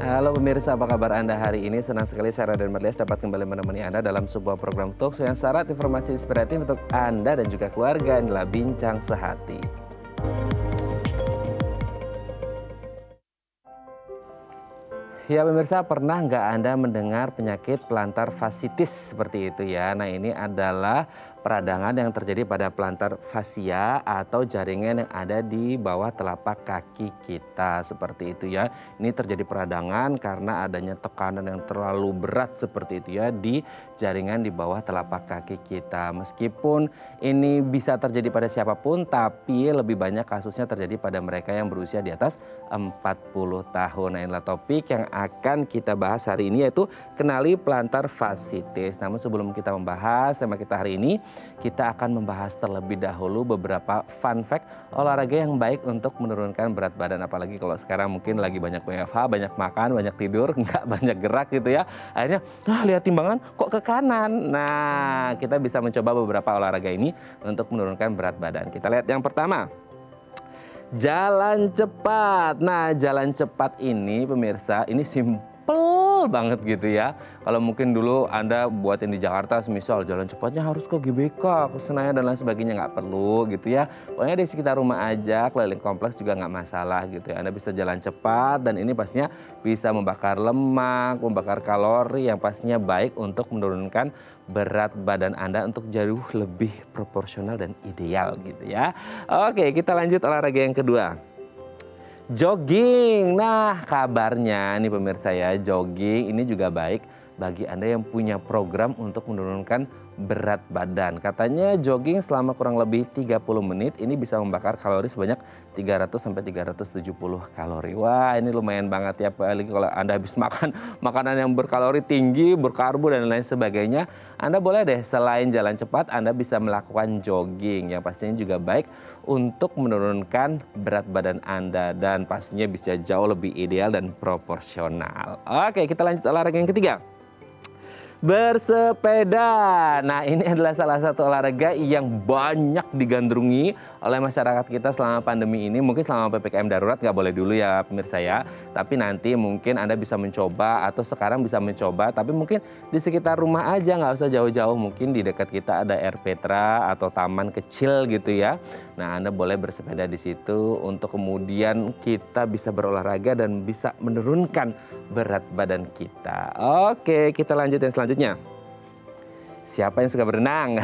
Halo pemirsa, apa kabar Anda hari ini? Senang sekali saya Raden Merlias dapat kembali menemani Anda dalam sebuah program talk show yang syarat informasi inspiratif untuk Anda dan juga keluarga. Inilah Bincang Sehati. Ya pemirsa, pernah nggak Anda mendengar penyakit plantar fasciitis seperti itu ya? Nah ini adalah peradangan yang terjadi pada plantar fascia atau jaringan yang ada di bawah telapak kaki kita seperti itu ya. Ini terjadi peradangan karena adanya tekanan yang terlalu berat seperti itu ya di jaringan di bawah telapak kaki kita. Meskipun ini bisa terjadi pada siapapun, tapi lebih banyak kasusnya terjadi pada mereka yang berusia di atas 40 tahun. Nah inilah topik yang akan kita bahas hari ini, yaitu kenali plantar fasciitis. Namun sebelum kita membahas tema kita hari ini, kita akan membahas terlebih dahulu beberapa fun fact olahraga yang baik untuk menurunkan berat badan. Apalagi kalau sekarang mungkin lagi banyak WFH, banyak makan, banyak tidur, nggak banyak gerak gitu ya. Akhirnya, lihat timbangan kok ke kanan. Nah, kita bisa mencoba beberapa olahraga ini untuk menurunkan berat badan. Kita lihat yang pertama. Jalan cepat. Nah, jalan cepat ini pemirsa, ini simple banget gitu ya. Kalau mungkin dulu Anda buatin di Jakarta, semisal jalan cepatnya harus ke GBK, ke Senayan dan lain sebagainya, nggak perlu gitu ya. Pokoknya di sekitar rumah aja, keliling kompleks juga nggak masalah gitu ya. Anda bisa jalan cepat dan ini pastinya bisa membakar lemak, membakar kalori yang pastinya baik untuk menurunkan berat badan Anda untuk jauh lebih proporsional dan ideal gitu ya. Oke, kita lanjut olahraga yang kedua. Jogging. Nah, kabarnya nih pemirsa ya, jogging ini juga baik bagi Anda yang punya program untuk menurunkan berat badan. Katanya jogging selama kurang lebih 30 menit ini bisa membakar kalori sebanyak 300 sampai 370 kalori. Wah, ini lumayan banget ya, apalagi kalau Anda habis makan makanan yang berkalori tinggi, berkarbo dan lain sebagainya. Anda boleh deh selain jalan cepat, Anda bisa melakukan jogging yang pastinya juga baik untuk menurunkan berat badan Anda dan pastinya bisa jauh lebih ideal dan proporsional. Oke, kita lanjut olahraga yang ketiga. Bersepeda. Nah ini adalah salah satu olahraga yang banyak digandrungi oleh masyarakat kita selama pandemi ini. Mungkin selama PPKM darurat nggak boleh dulu ya pemirsa ya. Tapi nanti mungkin Anda bisa mencoba atau sekarang bisa mencoba. Tapi mungkin di sekitar rumah aja, nggak usah jauh-jauh. Mungkin di dekat kita ada Air Petra atau taman kecil gitu ya. Nah Anda boleh bersepeda di situ untuk kemudian kita bisa berolahraga dan bisa menurunkan berat badan kita. Oke, kita lanjut yang selanjutnya. Siapa yang suka berenang?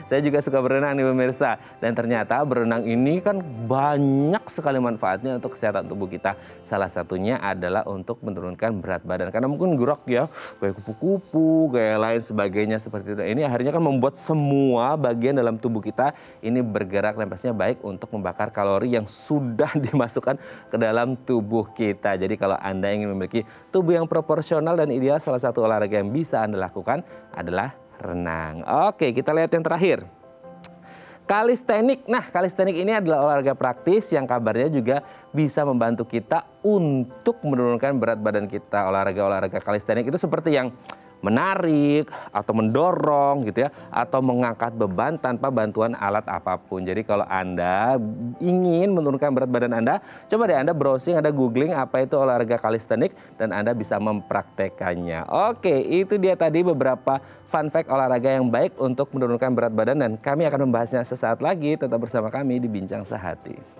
Saya juga suka berenang nih pemirsa. Dan ternyata berenang ini kan banyak sekali manfaatnya untuk kesehatan tubuh kita. Salah satunya adalah untuk menurunkan berat badan. Karena mungkin gerak ya, kayak kupu-kupu, kayak lain sebagainya seperti itu. Ini akhirnya kan membuat semua bagian dalam tubuh kita ini bergerak dan pastinya baik untuk membakar kalori yang sudah dimasukkan ke dalam tubuh kita. Jadi kalau Anda ingin memiliki tubuh yang proporsional dan ideal, salah satu olahraga yang bisa Anda lakukan adalah renang. Oke, kita lihat yang terakhir. Kalistenik. Nah, kalistenik ini adalah olahraga praktis yang kabarnya juga bisa membantu kita untuk menurunkan berat badan kita. Olahraga-olahraga kalistenik itu seperti yang menarik atau mendorong gitu ya, atau mengangkat beban tanpa bantuan alat apapun. Jadi kalau Anda ingin menurunkan berat badan Anda, coba deh Anda browsing, Anda googling apa itu olahraga kalistenik dan Anda bisa mempraktekannya. Oke, itu dia tadi beberapa fun fact olahraga yang baik untuk menurunkan berat badan dan kami akan membahasnya sesaat lagi. Tetap bersama kami di Bincang Sehati.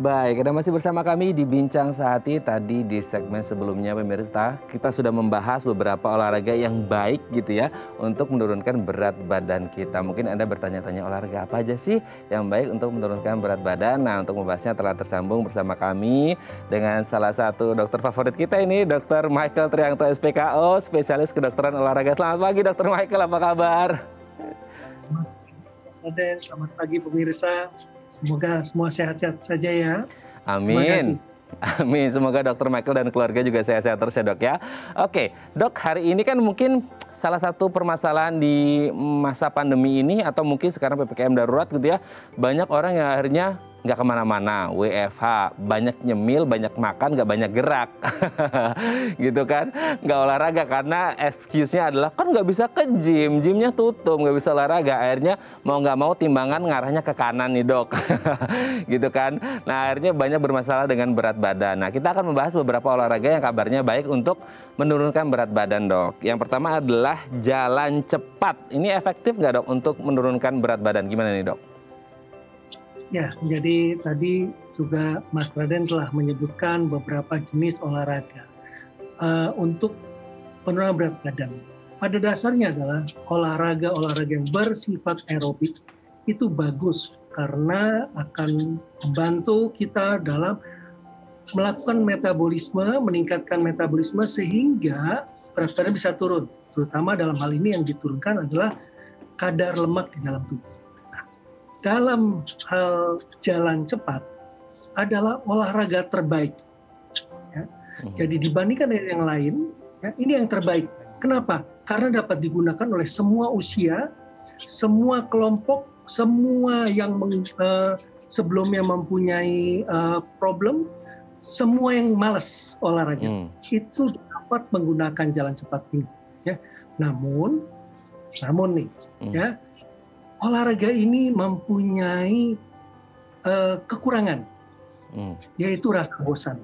Baik, Anda masih bersama kami di Bincang Sehati. Tadi di segmen sebelumnya pemirsa, kita sudah membahas beberapa olahraga yang baik gitu ya untuk menurunkan berat badan kita. Mungkin Anda bertanya-tanya olahraga apa aja sih yang baik untuk menurunkan berat badan. Nah, untuk membahasnya telah tersambung bersama kami dengan salah satu dokter favorit kita ini, Dr. Michael Triangto SPKO, spesialis kedokteran olahraga. Selamat pagi Dr. Michael, apa kabar? Selamat pagi pemirsa. Semoga semua sehat-sehat saja ya. Amin. Amin. Semoga Dr. Michael dan keluarga juga sehat-sehat terus ya dok ya. Oke dok, hari ini kan mungkin salah satu permasalahan di masa pandemi ini atau mungkin sekarang PPKM darurat gitu ya. Banyak orang yang akhirnya nggak kemana-mana, WFH, banyak nyemil, banyak makan, nggak banyak gerak, gitu kan, nggak olahraga karena excuse-nya adalah kan nggak bisa ke gym, gymnya tutup, nggak bisa olahraga, akhirnya mau nggak mau timbangan ngarahnya ke kanan nih dok, gitu kan. Nah akhirnya banyak bermasalah dengan berat badan. Nah kita akan membahas beberapa olahraga yang kabarnya baik untuk menurunkan berat badan dok. Yang pertama adalah jalan cepat. Ini efektif nggak dok untuk menurunkan berat badan? Gimana nih dok? Ya, jadi tadi juga Mas Raden telah menyebutkan beberapa jenis olahraga untuk penurunan berat badan. Pada dasarnya adalah olahraga-olahraga yang bersifat aerobik itu bagus karena akan membantu kita dalam melakukan metabolisme, meningkatkan metabolisme sehingga berat badan bisa turun. Terutama dalam hal ini yang diturunkan adalah kadar lemak di dalam tubuh. Dalam hal jalan cepat adalah olahraga terbaik. Ya. Jadi dibandingkan dengan yang lain, ya, ini yang terbaik. Kenapa? Karena dapat digunakan oleh semua usia, semua kelompok, semua yang sebelumnya mempunyai problem, semua yang malas olahraga itu dapat menggunakan jalan cepat ini. Ya. Namun nih, ya. Olahraga ini mempunyai kekurangan, yaitu rasa bosan.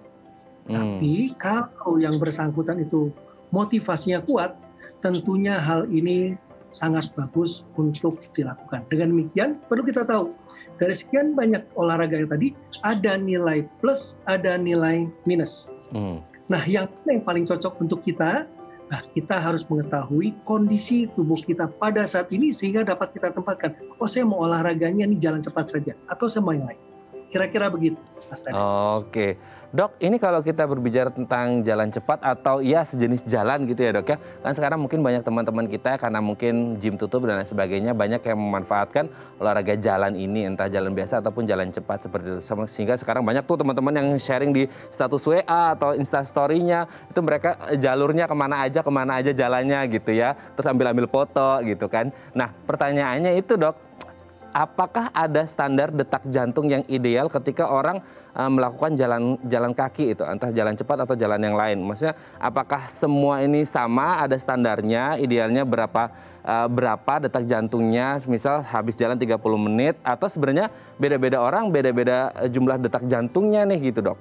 Tapi kalau yang bersangkutan itu motivasinya kuat, tentunya hal ini sangat bagus untuk dilakukan. Dengan demikian, perlu kita tahu, dari sekian banyak olahraga yang tadi, ada nilai plus, ada nilai minus. Nah, yang paling cocok untuk kita, nah kita harus mengetahui kondisi tubuh kita pada saat ini sehingga dapat kita tempatkan. Oh, saya mau olahraganya nih jalan cepat saja, atau saya mau yang lain. Kira-kira begitu, Mas Raden. Oke. Dok, ini kalau kita berbicara tentang jalan cepat atau ya sejenis jalan gitu ya dok ya. Kan sekarang mungkin banyak teman-teman kita karena mungkin gym tutup dan lain sebagainya banyak yang memanfaatkan olahraga jalan ini. Entah jalan biasa ataupun jalan cepat seperti itu. Sehingga sekarang banyak tuh teman-teman yang sharing di status WA atau Instastory-nya. Itu mereka jalurnya kemana aja jalannya gitu ya. Terus ambil foto gitu kan. Nah pertanyaannya itu dok, apakah ada standar detak jantung yang ideal ketika orang melakukan jalan kaki itu, entah jalan cepat atau jalan yang lain? Maksudnya, apakah semua ini sama, ada standarnya, idealnya berapa detak jantungnya, misal habis jalan 30 menit, atau sebenarnya beda-beda orang, beda-beda jumlah detak jantungnya nih gitu dok?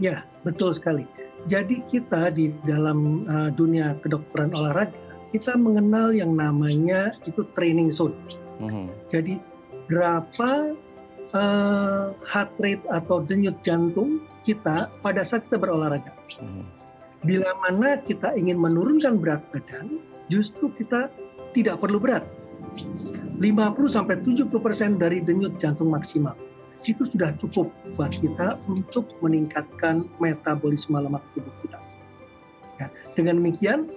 Ya, betul sekali. Jadi kita di dalam dunia kedokteran olahraga, kita mengenal yang namanya itu training zone. Jadi berapa heart rate atau denyut jantung kita pada saat kita berolahraga. Bila mana kita ingin menurunkan berat badan, justru kita tidak perlu berat. 50-70% dari denyut jantung maksimal. Itu sudah cukup buat kita untuk meningkatkan metabolisme lemak tubuh kita. Ya, dengan demikian,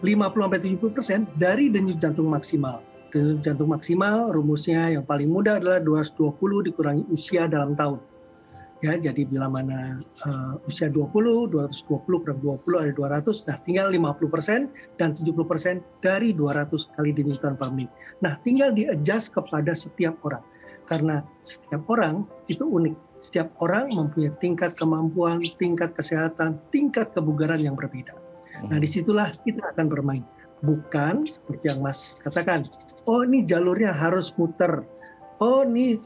50-70% dari denyut jantung maksimal. Denyut jantung maksimal rumusnya yang paling mudah adalah 220 dikurangi usia dalam tahun. Ya, jadi bila mana usia 20, 220 kurang 20 ada 200, nah tinggal 50% dan 70% dari 200 kali denyutan per menit. Nah, tinggal di-adjust kepada setiap orang. Karena setiap orang itu unik. Setiap orang mempunyai tingkat kemampuan, tingkat kesehatan, tingkat kebugaran yang berbeda. Nah, disitulah kita akan bermain. Bukan seperti yang Mas katakan, oh ini jalurnya harus muter, oh ini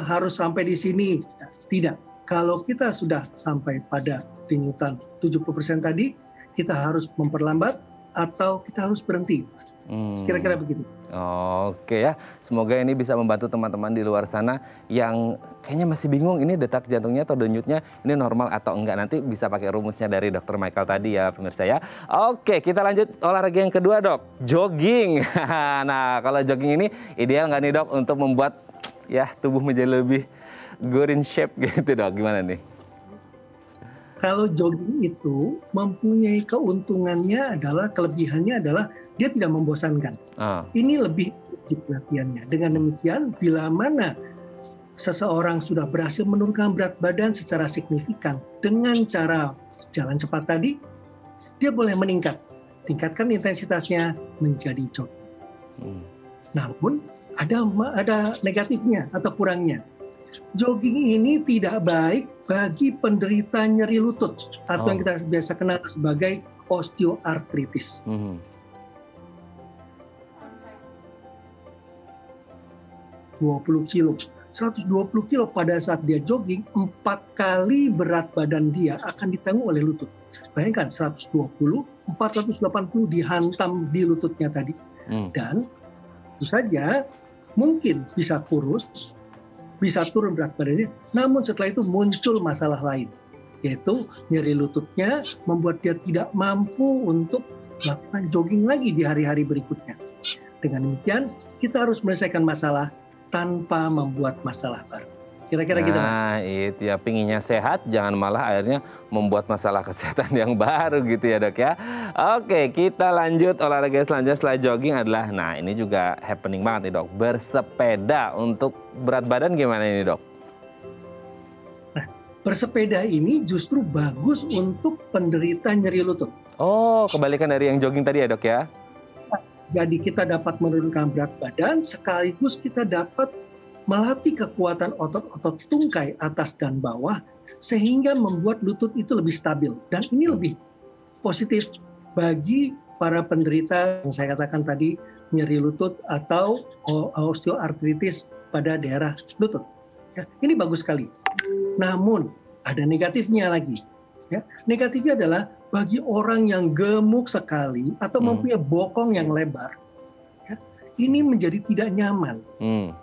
harus sampai di sini. Tidak, kalau kita sudah sampai pada denyutan 70% tadi, kita harus memperlambat atau kita harus berhenti. Kira-kira begitu. Oke ya, semoga ini bisa membantu teman-teman di luar sana yang kayaknya masih bingung ini detak jantungnya atau denyutnya ini normal atau enggak. Nanti bisa pakai rumusnya dari Dr. Michael tadi ya pemirsa ya. Oke, kita lanjut olahraga yang kedua dok, jogging. Nah kalau jogging ini ideal nggak nih dok untuk membuat ya tubuh menjadi lebih good in shape gitu dok, gimana nih? Kalau jogging itu mempunyai keuntungannya adalah, kelebihannya adalah dia tidak membosankan. Ini lebih wajib latihannya. Dengan demikian, bila mana seseorang sudah berhasil menurunkan berat badan secara signifikan dengan cara jalan cepat tadi, dia boleh meningkat. Tingkatkan intensitasnya menjadi jogging. Namun ada negatifnya atau kurangnya. Jogging ini tidak baik bagi penderita nyeri lutut atau yang kita biasa kenal sebagai osteoartritis. 20 kilo. 120 kilo pada saat dia jogging, 4 kali berat badan dia akan ditanggung oleh lutut. Bayangkan 120, 480 dihantam di lututnya tadi. Dan itu saja mungkin bisa kurus, bisa turun berat badannya, namun setelah itu muncul masalah lain, yaitu nyeri lututnya membuat dia tidak mampu untuk melakukan jogging lagi di hari-hari berikutnya. Dengan demikian, kita harus menyelesaikan masalah tanpa membuat masalah baru. Kira-kira gitu, Mas. Nah, itu ya, pinginnya sehat, jangan malah akhirnya membuat masalah kesehatan yang baru gitu ya, Dok ya. Oke, kita lanjut olahraga selanjutnya setelah jogging adalah, nah ini juga happening banget nih, Dok, bersepeda. Untuk berat badan gimana ini, Dok? Nah, bersepeda ini justru bagus untuk penderita nyeri lutut. Oh, kebalikan dari yang jogging tadi ya, Dok ya? Jadi kita dapat menurunkan berat badan, sekaligus kita dapat melatih kekuatan otot-otot tungkai atas dan bawah, sehingga membuat lutut itu lebih stabil. Dan ini lebih positif bagi para penderita yang saya katakan tadi, nyeri lutut atau osteoartritis pada daerah lutut. Ya, ini bagus sekali. Namun ada negatifnya lagi. Ya, negatifnya adalah bagi orang yang gemuk sekali atau mempunyai bokong yang lebar, ya, ini menjadi tidak nyaman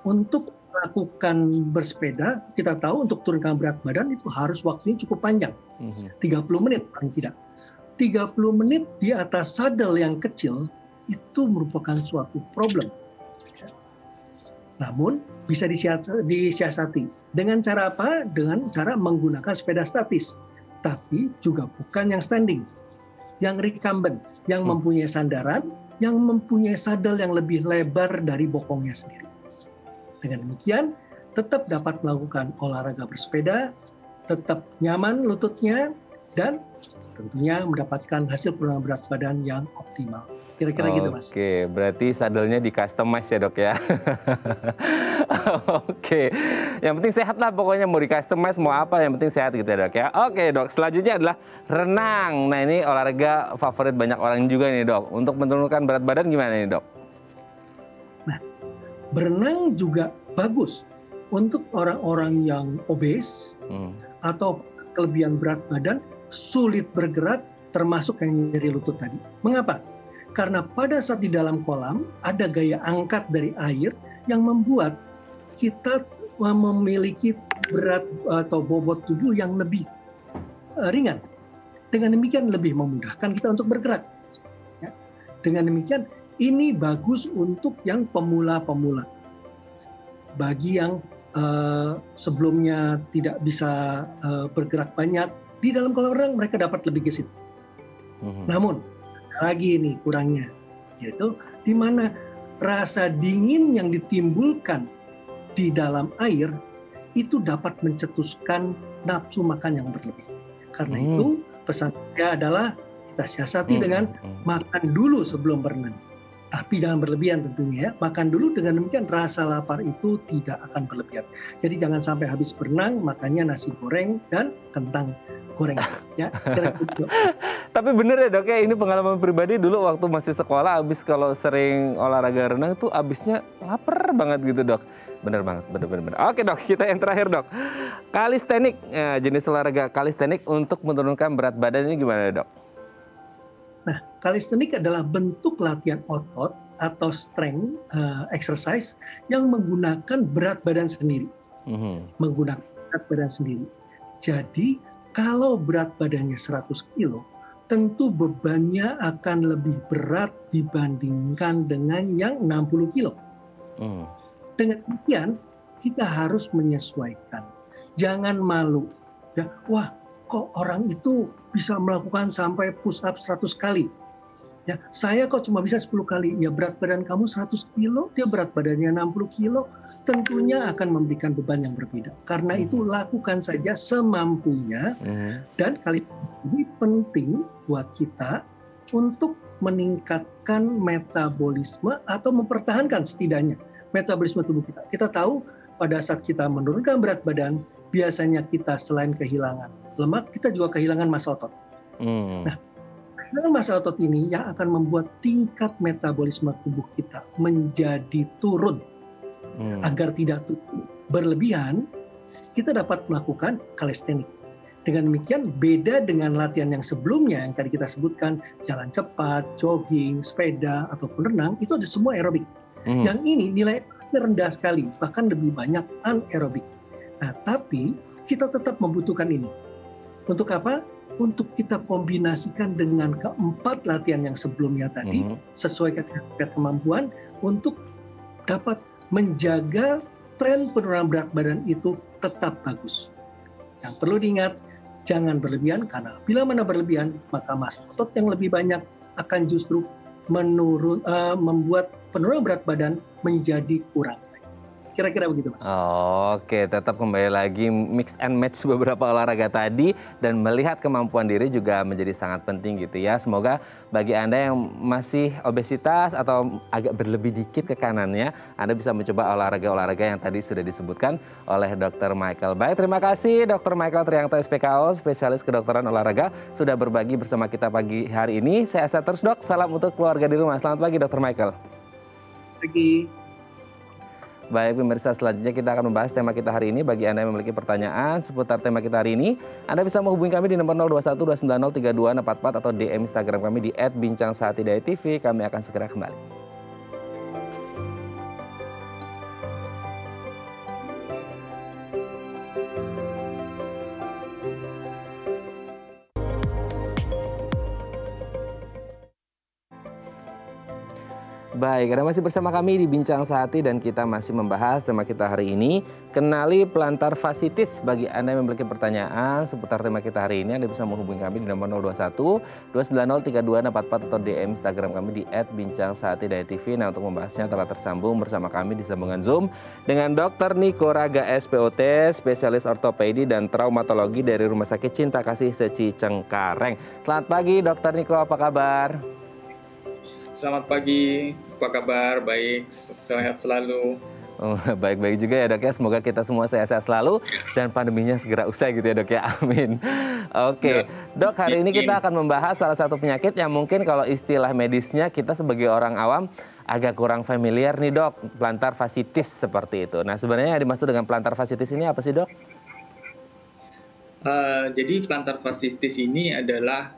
untuk melakukan bersepeda. Kita tahu untuk turunkan berat badan itu harus waktunya cukup panjang, 30 menit paling tidak. 30 menit di atas sadel yang kecil itu merupakan suatu problem. Namun bisa disiasati. Dengan cara apa? Dengan cara menggunakan sepeda statis. Tapi juga bukan yang standing, yang recumbent, yang mempunyai sandaran, yang mempunyai sadel yang lebih lebar dari bokongnya sendiri. Dengan demikian, tetap dapat melakukan olahraga bersepeda, tetap nyaman lututnya, dan tentunya mendapatkan hasil penurunan berat badan yang optimal. Kira-kira gitu, Mas. Oke, berarti sadelnya di customize ya, Dok ya. Oke, yang penting sehat lah pokoknya, mau di customize mau apa, yang penting sehat gitu ya, Dok ya. Oke, Dok, selanjutnya adalah renang. Nah, ini olahraga favorit banyak orang juga nih, Dok. Untuk menurunkan berat badan gimana nih, Dok? Nah, berenang juga bagus untuk orang-orang yang obes atau kelebihan berat badan, sulit bergerak, termasuk yang nyeri lutut tadi. Mengapa? Karena pada saat di dalam kolam ada gaya angkat dari air yang membuat kita memiliki berat atau bobot tubuh yang lebih ringan. Dengan demikian lebih memudahkan kita untuk bergerak. Ya. Dengan demikian ini bagus untuk yang pemula-pemula. Bagi yang sebelumnya tidak bisa bergerak banyak, di dalam kolam renang mereka dapat lebih gesit. Namun lagi ini kurangnya, yaitu di mana rasa dingin yang ditimbulkan di dalam air itu dapat mencetuskan nafsu makan yang berlebih. Karena itu pesan saya adalah kita siasati dengan makan dulu sebelum berenang. Tapi jangan berlebihan tentunya ya. Makan dulu, dengan demikian rasa lapar itu tidak akan berlebihan. Jadi jangan sampai habis berenang makannya nasi goreng dan kentang goreng. Ya, kira-kira. Tapi bener ya, Dok ya, ini pengalaman pribadi dulu waktu masih sekolah, abis kalau sering olahraga renang tuh abisnya lapar banget gitu, Dok. Bener banget, bener. Oke, Dok, kita yang terakhir, Dok. Kalistenik, jenis olahraga kalistenik untuk menurunkan berat badan ini gimana, Dok? Nah, kalistenik adalah bentuk latihan otot atau strength exercise yang menggunakan berat badan sendiri. Menggunakan berat badan sendiri. Jadi, kalau berat badannya 100 kilo, tentu bebannya akan lebih berat dibandingkan dengan yang 60 kilo. Dengan demikian, kita harus menyesuaikan. Jangan malu. Ya, wah, kok orang itu bisa melakukan sampai push up 100 kali. Ya, saya kok cuma bisa 10 kali. Ya, berat badan kamu 100 kilo, dia berat badannya 60 kilo, tentunya akan memberikan beban yang berbeda. Karena itu lakukan saja semampunya, dan kali ini penting buat kita untuk meningkatkan metabolisme atau mempertahankan setidaknya metabolisme tubuh kita. Kita tahu pada saat kita menurunkan berat badan, biasanya kita selain kehilangan lemak, kita juga kehilangan massa otot. Nah, kehilangan massa otot ini yang akan membuat tingkat metabolisme tubuh kita menjadi turun. Agar tidak berlebihan, kita dapat melakukan calisthenics. Dengan demikian, beda dengan latihan yang sebelumnya yang tadi kita sebutkan, jalan cepat, jogging, sepeda, ataupun renang, itu ada semua aerobik. Yang ini nilai rendah sekali, bahkan lebih banyak anaerobik. Nah, tapi kita tetap membutuhkan ini. Untuk apa? Untuk kita kombinasikan dengan keempat latihan yang sebelumnya tadi, sesuai dengan kemampuan, untuk dapat menjaga tren penurunan berat badan itu tetap bagus. Yang perlu diingat, jangan berlebihan, karena bila mana berlebihan, maka massa otot yang lebih banyak akan justru membuat penurunan berat badan menjadi kurang. Kira-kira begitu, Mas. Oke, tetap kembali lagi mix and match beberapa olahraga tadi dan melihat kemampuan diri juga menjadi sangat penting gitu ya. Semoga bagi Anda yang masih obesitas atau agak berlebih dikit ke kanannya, Anda bisa mencoba olahraga-olahraga yang tadi sudah disebutkan oleh Dr. Michael. Baik, terima kasih Dr. Michael Triangto SPKO, spesialis kedokteran olahraga, sudah berbagi bersama kita pagi hari ini. Saya sehat terus, Dok. Salam untuk keluarga di rumah. Selamat pagi, Dr. Michael. Pagi. Baik pemirsa, selanjutnya kita akan membahas tema kita hari ini. Bagi Anda yang memiliki pertanyaan seputar tema kita hari ini, Anda bisa menghubungi kami di nomor 0212903244 atau DM Instagram kami di @bincangsahatidayatv. Kami akan segera kembali. Baik, Anda masih bersama kami di Bincang Sehati dan kita masih membahas tema kita hari ini, kenali plantar fasciitis. Bagi Anda yang memiliki pertanyaan seputar tema kita hari ini, Anda bisa menghubungi kami di nomor 0212903244 atau DM Instagram kami di @bincangsahatidayatv. Nah, untuk membahasnya telah tersambung bersama kami di sambungan Zoom dengan Dr. Niko Raga SPOT, spesialis ortopedi dan traumatologi dari Rumah Sakit Cinta Kasih Seci Cengkareng. Selamat pagi, Dr. Niko, apa kabar? Selamat pagi, apa kabar? Baik, sehat selalu. Oh, baik-baik juga ya, Dok ya. Semoga kita semua sehat-sehat selalu dan pandeminya segera usai gitu ya, Dok ya. Amin. Oke, Dok, hari ini kita akan membahas salah satu penyakit yang mungkin kalau istilah medisnya kita sebagai orang awam agak kurang familiar nih, Dok. Plantar fasciitis seperti itu. Nah, sebenarnya yang dimaksud dengan plantar fasciitis ini apa sih, Dok? Jadi plantar fasciitis ini adalah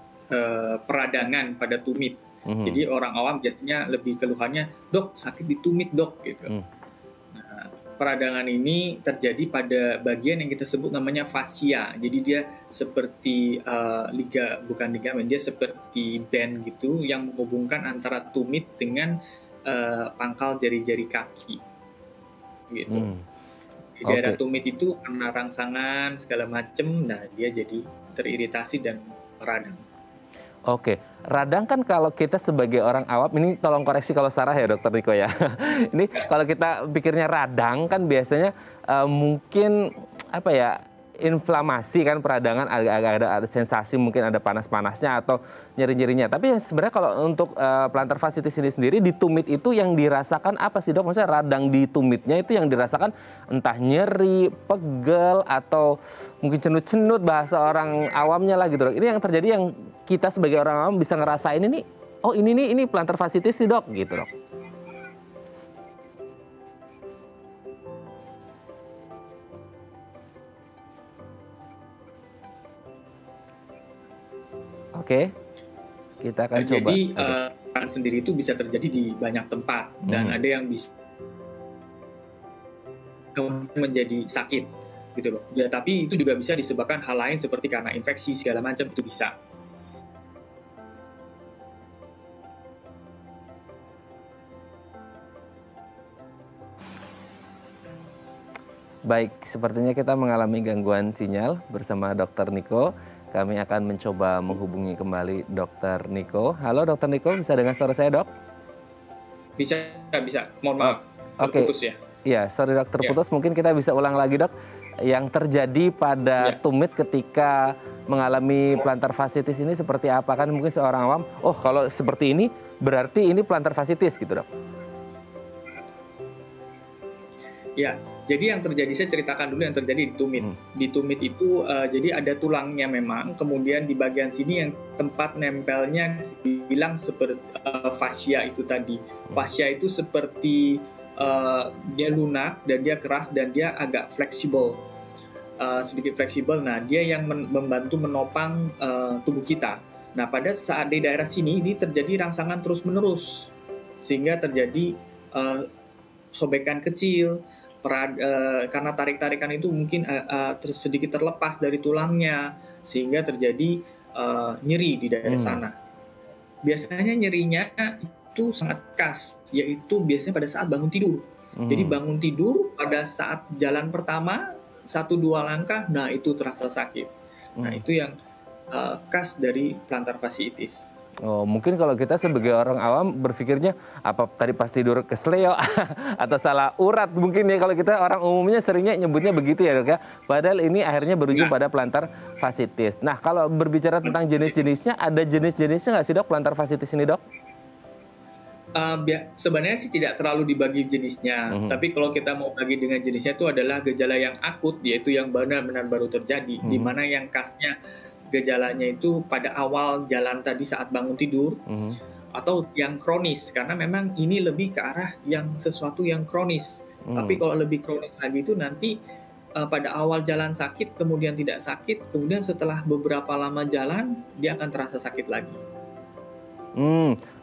peradangan pada tumit. Jadi orang awam biasanya lebih keluhannya, dok sakit di tumit dok gitu. Nah, peradangan ini terjadi pada bagian yang kita sebut namanya fascia. Jadi dia seperti bukan ligamen, dia seperti band gitu yang menghubungkan antara tumit dengan pangkal jari-jari kaki gitu. Di daerah tumit itu karena rangsangan segala macem, nah dia jadi teriritasi dan radang. Oke, radang kan kalau kita sebagai orang awam, ini tolong koreksi kalau salah ya Dokter Niko ya. Ini kalau kita pikirnya radang kan biasanya mungkin apa ya, inflamasi kan, peradangan agak ada sensasi, mungkin ada panas-panasnya atau nyeri-nyerinya. Tapi sebenarnya kalau untuk plantar fasciitis ini sendiri di tumit itu yang dirasakan apa sih, Dok? Maksudnya radang di tumitnya itu yang dirasakan entah nyeri, pegel atau mungkin cenut-cenut bahasa orang awamnya lah gitu, Dok. Ini yang terjadi yang kita sebagai orang awam bisa ngerasain ini, oh ini plantar fasciitis nih, Dok, gitu, Dok. Oke, kita akan coba. Jadi radang sendiri itu bisa terjadi di banyak tempat dan ada yang bisa menjadi sakit gitu loh. Ya, tapi itu juga bisa disebabkan hal lain seperti karena infeksi segala macam, itu bisa. Baik, sepertinya kita mengalami gangguan sinyal bersama Dr. Niko. Kami akan mencoba menghubungi kembali Dr. Niko. Halo Dr. Niko, bisa dengar suara saya, Dok? Bisa. Mohon maaf, terputus ya. Iya, sorry Dok, terputus. Mungkin kita bisa ulang lagi, Dok. Yang terjadi pada tumit ketika mengalami plantar fasciitis ini seperti apa? Kan mungkin seorang awam, oh kalau seperti ini berarti ini plantar fasciitis gitu dok. Ya, jadi yang terjadi, saya ceritakan dulu yang terjadi di tumit. Di tumit itu jadi ada tulangnya memang, kemudian di bagian sini yang tempat nempelnya dibilang seperti fascia itu tadi. Fascia itu seperti dia lunak dan dia keras dan dia agak fleksibel, sedikit fleksibel. Nah, dia yang membantu menopang tubuh kita. Nah, pada saat di daerah sini ini terjadi rangsangan terus-menerus sehingga terjadi sobekan kecil. Karena tarik-tarikan itu mungkin sedikit terlepas dari tulangnya sehingga terjadi nyeri di daerah sana. Biasanya nyerinya itu sangat khas, yaitu biasanya pada saat bangun tidur. Jadi bangun tidur pada saat jalan pertama 1-2 langkah, nah itu terasa sakit. Nah itu yang khas dari plantar fasciitis. Oh, mungkin kalau kita sebagai orang awam berpikirnya apa tadi pas tidur kesleo atau salah urat mungkin ya, kalau kita orang umumnya seringnya nyebutnya begitu ya dok ya. Padahal ini akhirnya berujung pada plantar fasciitis. Nah kalau berbicara tentang jenis-jenisnya, ada jenis-jenisnya nggak sih dok plantar fasciitis ini dok? Sebenarnya sih tidak terlalu dibagi jenisnya, tapi kalau kita mau bagi dengan jenisnya itu adalah gejala yang akut, yaitu yang benar-benar baru terjadi, di mana yang khasnya gejalanya itu pada awal jalan tadi saat bangun tidur, atau yang kronis, karena memang ini lebih ke arah yang sesuatu yang kronis. Tapi kalau lebih kronis lagi itu nanti pada awal jalan sakit, kemudian tidak sakit, kemudian setelah beberapa lama jalan dia akan terasa sakit lagi.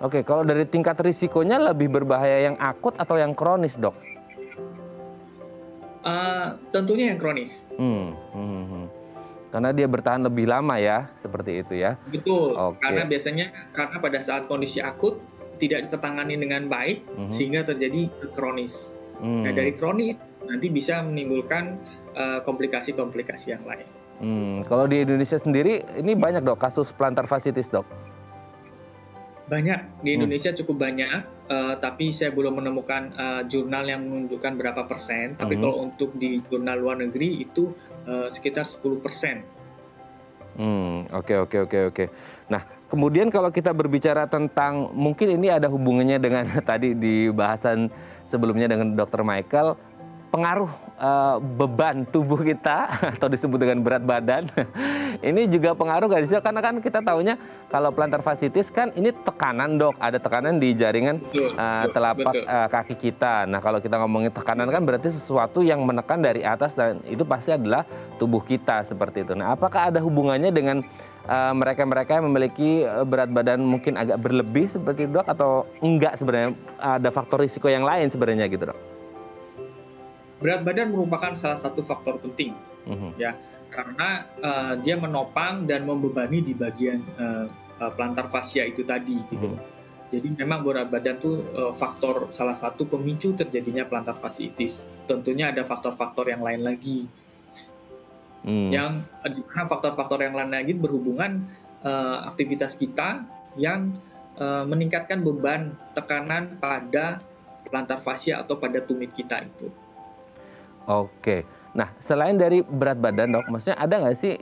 Oke. Kalau dari tingkat risikonya lebih berbahaya yang akut atau yang kronis dok? Tentunya yang kronis. Karena dia bertahan lebih lama ya, seperti itu ya. Betul, karena biasanya pada saat kondisi akut tidak ditangani dengan baik sehingga terjadi kronis. Nah dari kronis nanti bisa menimbulkan komplikasi-komplikasi yang lain. Kalau di Indonesia sendiri ini banyak dok kasus plantar fasciitis dok? Banyak, di Indonesia cukup banyak, tapi saya belum menemukan jurnal yang menunjukkan berapa persen. Tapi kalau untuk di jurnal luar negeri itu sekitar 10%. Oke. Nah, kemudian kalau kita berbicara tentang, mungkin ini ada hubungannya dengan tadi di bahasan sebelumnya dengan Dr. Michael, pengaruh beban tubuh kita atau disebut dengan berat badan ini juga pengaruh nggak sih? Karena kan kita tahunya kalau plantar fasciitis kan ini tekanan dok, ada tekanan di jaringan telapak kaki kita. Nah kalau kita ngomongin tekanan kan berarti sesuatu yang menekan dari atas dan itu pasti adalah tubuh kita seperti itu. Nah apakah ada hubungannya dengan mereka-mereka yang memiliki berat badan mungkin agak berlebih seperti itu dok, atau enggak sebenarnya ada faktor risiko yang lain sebenarnya gitu dok? Berat badan merupakan salah satu faktor penting, ya, karena dia menopang dan membebani di bagian plantar fascia itu tadi, gitu. Jadi memang berat badan itu faktor salah satu pemicu terjadinya plantar fasciitis. Tentunya ada faktor-faktor yang lain lagi, yang dimana faktor-faktor yang lain lagi berhubungan aktivitas kita yang meningkatkan beban tekanan pada plantar fascia atau pada tumit kita itu. Oke, nah selain dari berat badan dok, maksudnya ada nggak sih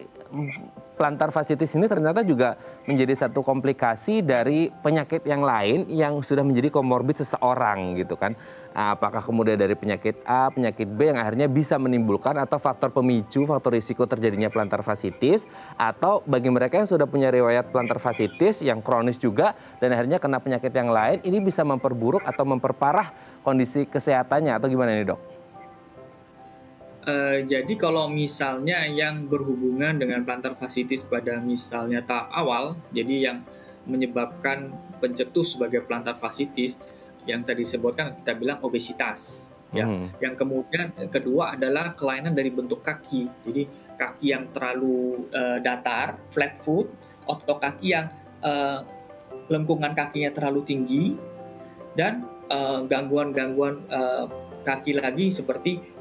plantar fasciitis ini ternyata juga menjadi satu komplikasi dari penyakit yang lain yang sudah menjadi komorbid seseorang gitu kan? Apakah kemudian dari penyakit A, penyakit B yang akhirnya bisa menimbulkan atau faktor pemicu, faktor risiko terjadinya plantar fasciitis, atau bagi mereka yang sudah punya riwayat plantar fasciitis yang kronis juga dan akhirnya kena penyakit yang lain, ini bisa memperburuk atau memperparah kondisi kesehatannya atau gimana nih dok? Jadi kalau misalnya yang berhubungan dengan plantar fasciitis pada misalnya tahap awal, jadi yang menyebabkan pencetus sebagai plantar fasciitis, yang tadi disebutkan kita bilang obesitas, ya. Yang kemudian kedua adalah kelainan dari bentuk kaki, jadi kaki yang terlalu datar, flat foot, atau kaki yang lengkungan kakinya terlalu tinggi, dan gangguan-gangguan kaki lagi seperti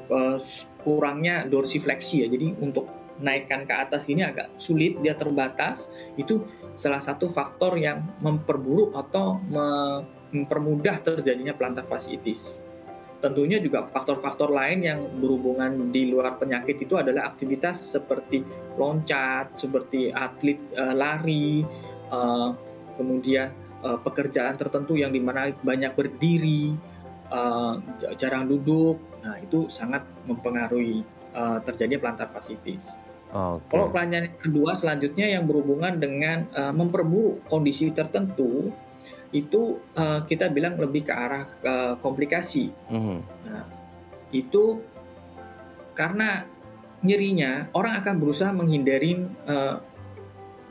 kurangnya dorsifleksi ya, jadi untuk naikkan ke atas ini agak sulit, dia terbatas. Itu salah satu faktor yang memperburuk atau mempermudah terjadinya plantar fasciitis. tentunya juga faktor-faktor lain yang berhubungan di luar penyakit itu adalah aktivitas seperti loncat, seperti atlet lari, kemudian pekerjaan tertentu yang dimana banyak berdiri, jarang duduk. Nah, itu sangat mempengaruhi terjadinya plantar fasciitis. Kalau pertanyaan kedua selanjutnya yang berhubungan dengan memperburuk kondisi tertentu, itu kita bilang lebih ke arah komplikasi. Nah, itu karena nyerinya orang akan berusaha menghindari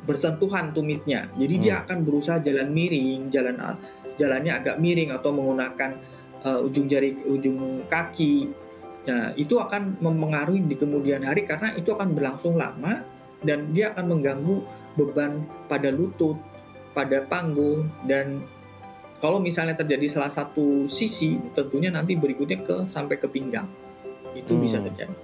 bersentuhan tumitnya. Jadi dia akan berusaha jalan miring, jalannya agak miring atau menggunakan ujung kaki. Nah, itu akan mempengaruhi di kemudian hari karena itu akan berlangsung lama dan dia akan mengganggu beban pada lutut, pada panggung, dan kalau misalnya terjadi salah satu sisi, tentunya nanti berikutnya sampai ke pinggang. Itu bisa terjadi.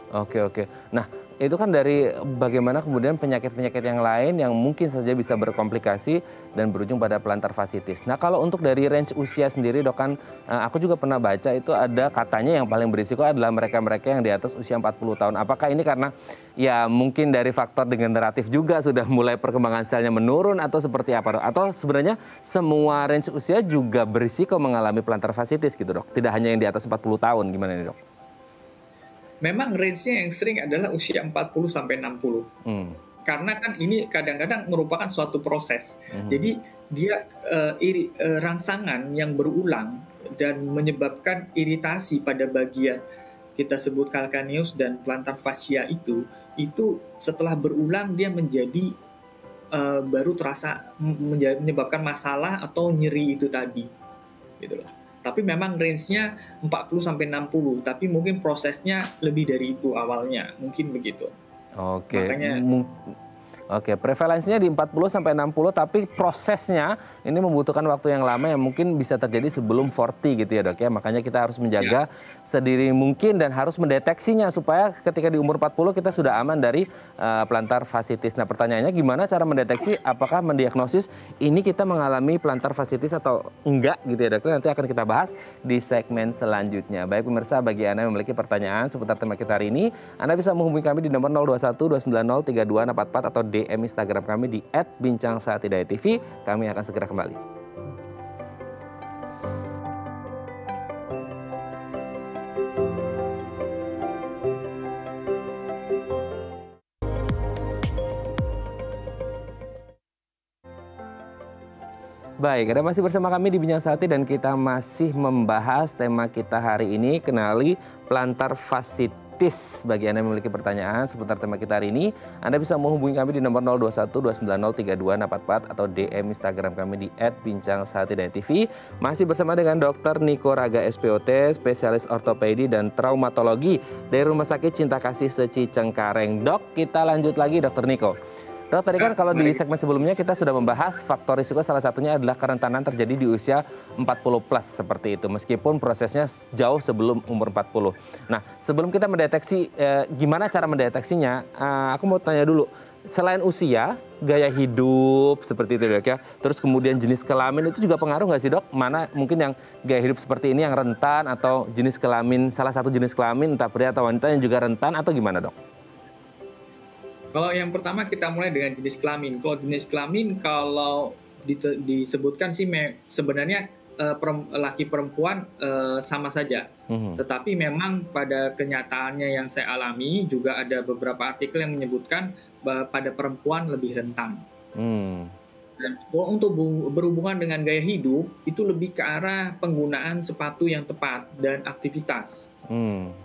Oke. Nah, itu kan dari bagaimana kemudian penyakit-penyakit yang lain yang mungkin saja bisa berkomplikasi dan berujung pada plantar fasciitis. Nah, kalau untuk dari range usia sendiri, Dok, kan aku juga pernah baca itu ada katanya yang paling berisiko adalah mereka-mereka yang di atas usia 40 tahun. Apakah ini karena ya mungkin dari faktor degeneratif juga sudah mulai perkembangan selnya menurun atau seperti apa, Dok? Atau sebenarnya semua range usia juga berisiko mengalami plantar fasciitis gitu, Dok? Tidak hanya yang di atas 40 tahun, gimana nih, Dok? Memang range-nya yang sering adalah usia 40 sampai 60. Karena kan ini kadang-kadang merupakan suatu proses. Jadi dia rangsangan yang berulang dan menyebabkan iritasi pada bagian kita sebut calcaneus dan plantar fascia itu setelah berulang dia menjadi baru terasa menyebabkan masalah atau nyeri itu tadi. Gitu loh. Tapi memang range-nya 40 sampai 60, tapi mungkin prosesnya lebih dari itu awalnya, mungkin begitu. Makanya prevalensinya di 40 sampai 60, tapi prosesnya ini membutuhkan waktu yang lama yang mungkin bisa terjadi sebelum 40 gitu ya, Dok ya. Makanya kita harus menjaga sedini mungkin dan harus mendeteksinya supaya ketika di umur 40 kita sudah aman dari plantar fasciitis. Nah, pertanyaannya gimana cara mendeteksi, apakah mendiagnosis ini kita mengalami plantar fasciitis atau enggak gitu ya, Dok. Nanti akan kita bahas di segmen selanjutnya. Baik pemirsa, bagi Anda yang memiliki pertanyaan seputar tema kita hari ini, Anda bisa menghubungi kami di nomor 0212903244 atau DM Instagram kami di @bincangsaatidayatv. Kami akan segera kembali. Baik, Anda masih bersama kami di Bincang Saati dan kita masih membahas tema kita hari ini, kenali plantar fasciitis. Bagi Anda yang memiliki pertanyaan seputar tema kita hari ini, Anda bisa menghubungi kami di nomor 0212903244 atau DM Instagram kami di @bincangsaatidayatv. Masih bersama dengan Dr. Niko Raga SPOT, spesialis ortopedi dan traumatologi dari Rumah Sakit Cinta Kasih Seci Cengkareng. Dok, kita lanjut lagi, Dr. Niko. Dok, tadi kan kalau di segmen sebelumnya kita sudah membahas faktor risiko, salah satunya adalah kerentanan terjadi di usia 40 plus seperti itu, meskipun prosesnya jauh sebelum umur 40. Nah, sebelum kita mendeteksi, gimana cara mendeteksinya, aku mau tanya dulu, selain usia, gaya hidup seperti itu, Dok ya, terus kemudian jenis kelamin itu juga pengaruh nggak sih, Dok? Mana mungkin yang gaya hidup seperti ini yang rentan, atau jenis kelamin, salah satu jenis kelamin entah pria atau wanita yang juga rentan, atau gimana, Dok? Kalau yang pertama kita mulai dengan jenis kelamin. Kalau jenis kelamin kalau disebutkan sih sebenarnya laki perempuan sama saja. Tetapi memang pada kenyataannya yang saya alami juga ada beberapa artikel yang menyebutkan pada perempuan lebih rentan. Dan untuk berhubungan dengan gaya hidup itu lebih ke arah penggunaan sepatu yang tepat dan aktivitas.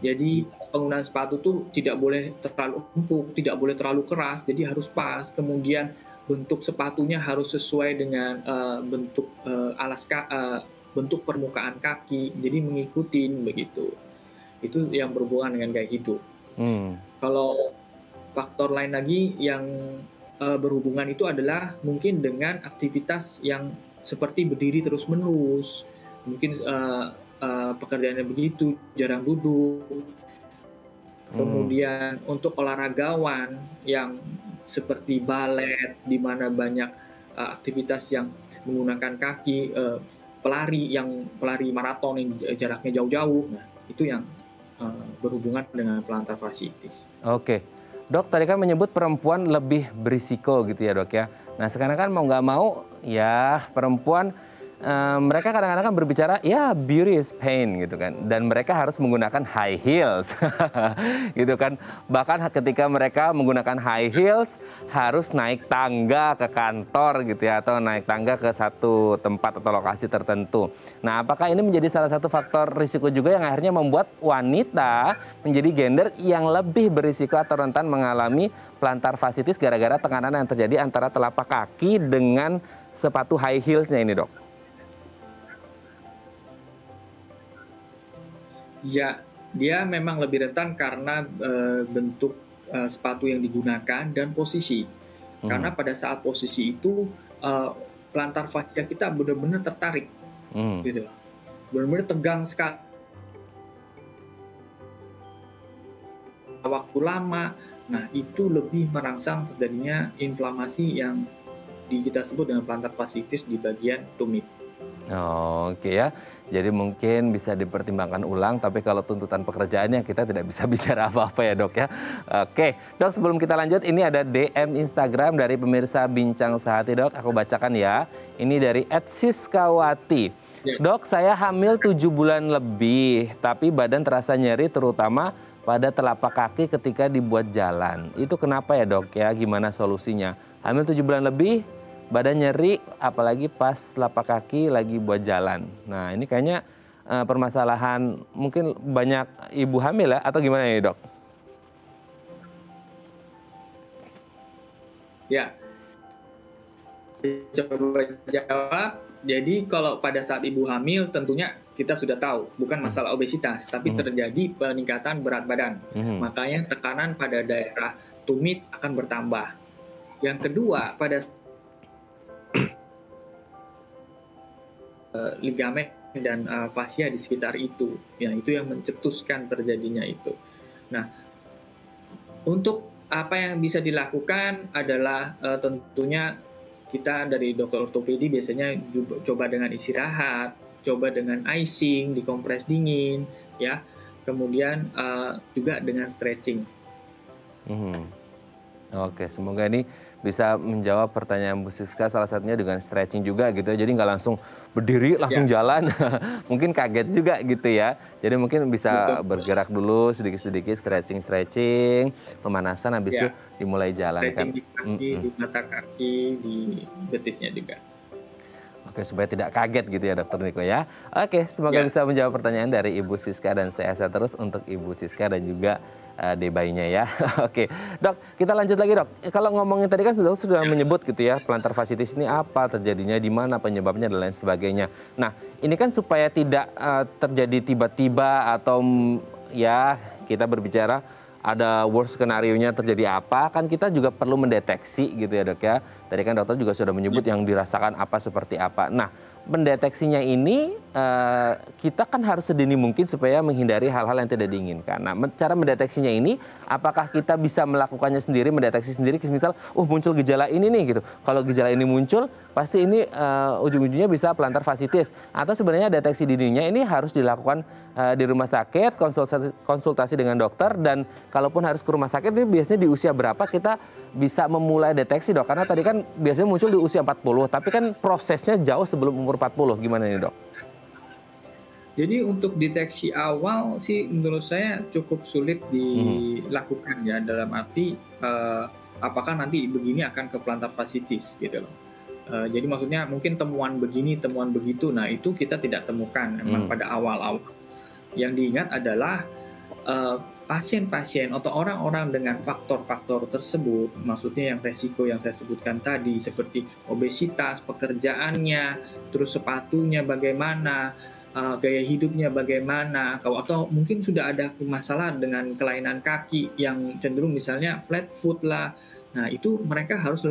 Jadi penggunaan sepatu itu tidak boleh terlalu empuk, tidak boleh terlalu keras, jadi harus pas. Kemudian bentuk sepatunya harus sesuai dengan bentuk bentuk permukaan kaki, jadi mengikuti begitu. Itu yang berhubungan dengan gaya hidup. Kalau faktor lain lagi yang berhubungan itu adalah mungkin dengan aktivitas yang seperti berdiri terus-menerus, mungkin pekerjaannya begitu, jarang duduk. Kemudian untuk olahragawan yang seperti balet, di mana banyak aktivitas yang menggunakan kaki, pelari maraton yang jaraknya jauh-jauh. Nah, itu yang berhubungan dengan plantar fasciitis. Oke, dok tadi kan menyebut perempuan lebih berisiko gitu ya dok ya. Nah sekarang kan mau nggak mau ya perempuan mereka kadang-kadang kan berbicara ya beauty is pain gitu kan, dan mereka harus menggunakan high heels gitu kan. Bahkan ketika mereka menggunakan high heels harus naik tangga ke kantor gitu ya, atau naik tangga ke satu tempat atau lokasi tertentu. Nah apakah ini menjadi salah satu faktor risiko juga yang akhirnya membuat wanita menjadi gender yang lebih berisiko atau rentan mengalami plantar fasciitis gara-gara tekanan yang terjadi antara telapak kaki dengan sepatu high heelsnya ini dok? Ya, dia memang lebih rentan karena bentuk sepatu yang digunakan dan posisi. Karena pada saat posisi itu plantar fascia kita benar-benar tertarik, gitu, benar-benar tegang sekali. Waktu lama, nah itu lebih merangsang terjadinya inflamasi yang kita sebut dengan plantar fasciitis di bagian tumit. Oke ya, jadi mungkin bisa dipertimbangkan ulang, tapi kalau tuntutan pekerjaannya kita tidak bisa bicara apa-apa ya dok ya. Oke, dok sebelum kita lanjut, ini ada DM Instagram dari pemirsa Bincang Sehati dok, aku bacakan ya. Ini dari @siskawati. Dok, saya hamil 7 bulan lebih, tapi badan terasa nyeri terutama pada telapak kaki ketika dibuat jalan. Itu kenapa ya dok ya, gimana solusinya? Hamil 7 bulan lebih, badan nyeri, apalagi pas telapak kaki lagi buat jalan. Nah ini kayaknya permasalahan mungkin banyak ibu hamil ya, atau gimana ya dok? Ya, coba jawab. Jadi kalau pada saat ibu hamil tentunya kita sudah tahu bukan masalah obesitas, tapi terjadi peningkatan berat badan. Makanya tekanan pada daerah tumit akan bertambah. Yang kedua, pada ligamen dan fascia di sekitar itu, ya itu yang mencetuskan terjadinya itu. Nah, untuk apa yang bisa dilakukan adalah tentunya kita dari dokter ortopedi biasanya coba dengan istirahat, coba dengan icing, dikompres dingin, ya, kemudian juga dengan stretching. Oke, semoga ini bisa menjawab pertanyaan Bu Siska, salah satunya dengan stretching juga gitu ya. Jadi nggak langsung berdiri langsung jalan, mungkin kaget juga gitu ya. Jadi mungkin bisa bergerak dulu sedikit-sedikit, stretching, pemanasan, habis itu dimulai jalan stretching kan. Di kaki, di mata kaki, di betisnya juga. Oke, supaya tidak kaget gitu ya dokter Niko ya. Oke, semoga bisa menjawab pertanyaan dari Ibu Siska, dan sehat terus untuk Ibu Siska dan juga bayinya ya. Oke, dok, kita lanjut lagi dok. Kalau ngomongin tadi kan sudah menyebut gitu ya, plantar fasciitis ini apa, terjadinya di mana, penyebabnya dan lain sebagainya. Nah, ini kan supaya tidak terjadi tiba-tiba atau ya kita berbicara ada worst skenario-nya terjadi apa, kan kita juga perlu mendeteksi gitu ya dok ya. Tadi kan dokter juga sudah menyebut yang dirasakan apa seperti apa. Nah, mendeteksinya ini kita kan harus sedini mungkin supaya menghindari hal-hal yang tidak diinginkan. Nah, cara mendeteksinya ini, apakah kita bisa melakukannya sendiri, mendeteksi sendiri, misal, muncul gejala ini nih gitu. Kalau gejala ini muncul, pasti ini ujung-ujungnya bisa plantar fasciitis. Atau sebenarnya deteksi dininya ini harus dilakukan di rumah sakit, konsultasi dengan dokter, dan kalaupun harus ke rumah sakit, ini biasanya di usia berapa kita bisa memulai deteksi dok? Karena tadi kan biasanya muncul di usia 40, tapi kan prosesnya jauh sebelum umur 40. Gimana nih dok? Jadi untuk deteksi awal sih menurut saya cukup sulit dilakukan ya, dalam arti apakah nanti begini akan ke plantar fasciitis gitu loh. Jadi maksudnya mungkin temuan begini, temuan begitu, nah itu kita tidak temukan memang pada awal-awal. Yang diingat adalah pasien-pasien atau orang-orang dengan faktor-faktor tersebut, maksudnya yang resiko yang saya sebutkan tadi seperti obesitas, pekerjaannya, terus sepatunya bagaimana, gaya hidupnya bagaimana, atau mungkin sudah ada masalah dengan kelainan kaki yang cenderung misalnya flat foot lah. Nah, itu mereka harus